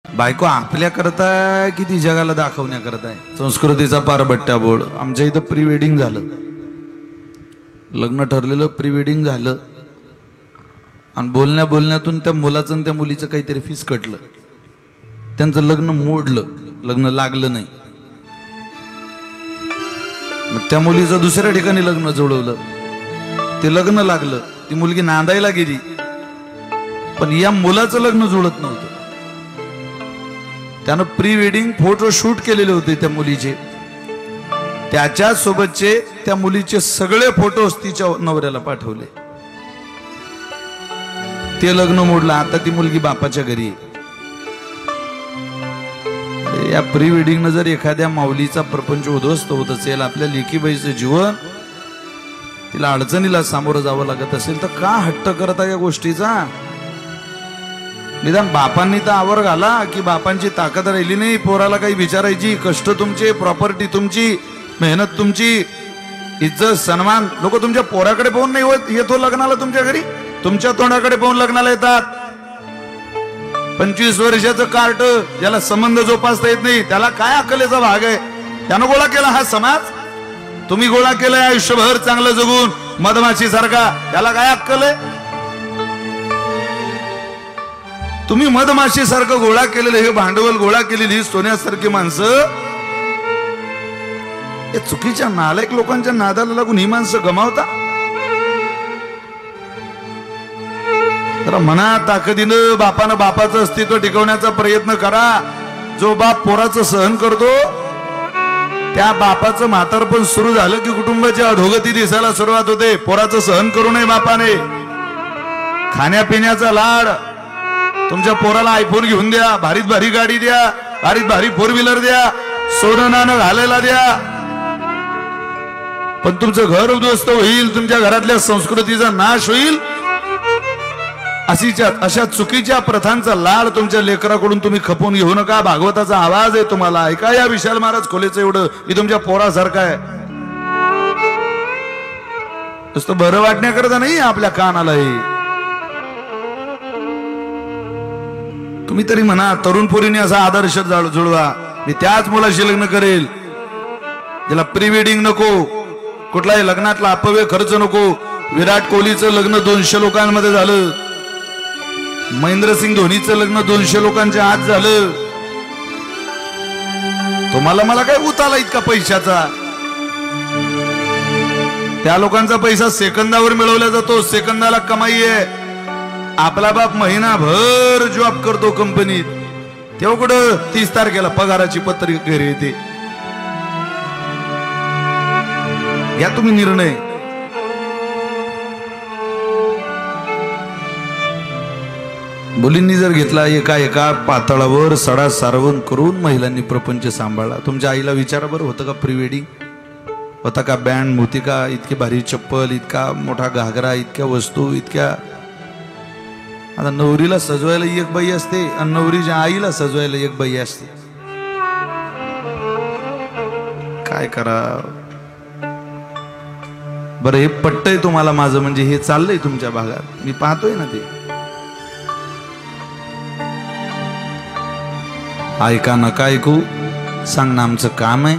बायको आपल्या करताय की ती जगाला दाखवण्या करताय? संस्कृतीचा पारबट्ट्या बोर्ड. आमच्या इथं प्री वेडिंग झालं, लग्न ठरलेलं, प्री वेडिंग झालं आणि बोलण्यातून त्या मुलाचं आणि त्या मुलीचं काहीतरी फिसकटलं. त्यांचं लग्न मोडलं, लग्न लागलं नाही. मग त्या मुलीचं दुसऱ्या ठिकाणी लग्न जोडवलं, ते लग्न लागलं, ती मुलगी नांदायला गेली, पण या मुलाचं लग्न जुळत नव्हतं. त्यानं प्री वेडिंग फोटो शूट केलेले होते त्या मुलीचे, त्याच्या सोबतचे त्या मुलीचे सगळे फोटोज तिच्या नवऱ्याला पाठवले. ते लग्न मोडलं. आता ती मुलगी बापाच्या घरी. या प्री वेडिंग न जर एखाद्या माऊलीचा प्रपंच उद्ध्वस्त होत असेल, आपल्या लेकीबाईचं जीवन, तिला अडचणीला सामोरं जावं लागत असेल, तर का हट्ट करता या गोष्टीचा? निदान बापांनी तर आवर घाला, की बापांची ताकद राहिली नाही पोराला काही विचारायची? कष्ट तुमचे, प्रॉपर्टी तुमची, मेहनत तुमची, इज्जत सन्मान लोक तुमच्या पोराकडे पाहून नाही येतो लग्नाला तुमच्या घरी, तुमच्या तोंडाकडे पाहून लग्नाला येतात. 25 वर्षाचं कार्ट, ज्याला संबंध जोपासता येत नाही, त्याला काय अक्कलेचा भाग आहे? त्यानं गोळा केला हा समाज. तुम्ही गोळा केलाय आयुष्यभर चांगलं जगून मधमाशी सारखा, त्याला काय अक्कल आहे? तुम्ही मधमाशी सारखं गोळा केलेलं हे भांडवल, गोळा केलेली सोन्यासारखी माणसं, हे चुकीच्या नालायक लोकांच्या नादाला लागून ही माणसं गमावता. तर म्हणा ताकदीनं बापानं बापाचं अस्तित्व टिकवण्याचा प्रयत्न करा. जो बाप पोराचं सहन करतो, त्या बापाचं म्हातारपण सुरू झालं की कुटुंबाची अधोगती दिसायला सुरुवात होते. पोराचं सहन करू नये बापाने. खाण्यापिण्याचा लाड, तुमच्या पोराला आयफोन घेऊन द्या, भारीत भारी गाडी द्या, भारीत भारी 4 व्हीलर द्या, सोनं नाणं घालायला द्या, पण तुमचं घर उद्ध्वस्त होईल, तुमच्या घरातल्या संस्कृतीचा नाश होईल. अशा चुकीच्या प्रथांचा लाड तुमच्या लेकराकडून तुम्ही खपवून घेऊ नका. भागवताचा आवाज आहे तुम्हाला, ऐका. या विशाल महाराज खोलेचं एवढं मी तुमच्या पोरासारखा आहे. नुसतं बरं वाटण्याकरता नाही आपल्या कानाला हे. तुम्ही तरी म्हणा तरुण पोरीने असा आदर्श जुळवा, मी त्याच मुलाशी लग्न करेल, ज्याला प्री वेडिंग नको, कुठलाही लग्नातला अपव्यय खर्च नको. विराट कोहलीचं लग्न 200 लोकांमध्ये झालं, महेंद्रसिंग धोनीचं लग्न 200 लोकांच्या आत झालं. तुम्हाला मला काय उताला इतका पैशाचा? त्या लोकांचा पैसा सेकंदावर मिळवला जातो, सेकंदाला कमाई आहे. आपला बाप महिनाभर जॉब करतो कंपनीत, तेव्हा कुठं 30 तारखेला पगाराची पत्रिका घरी येते. घ्या तुम्ही निर्णय. मुलींनी जर घेतला एका पातळावर सडा सारवण करून महिलांनी प्रपंच सांभाळला. तुमच्या आईला विचारा बरं, होतं का प्री वेडिंग? होता का बँड, मोतिका, इतकी भारी चप्पल, इतका मोठा घागरा, इतक्या वस्तू, इतक्या? आता नवरीला सजवायला एक बाई असते आणि नवरीच्या आईला सजवायला एक बाई असते. काय करा बरं? हे पटतंय तुम्हाला माझं? म्हणजे हे चाललंय तुमच्या भागात, मी पाहतोय ना ते. ऐका नका ऐकू, सांगणं आमचं काम आहे.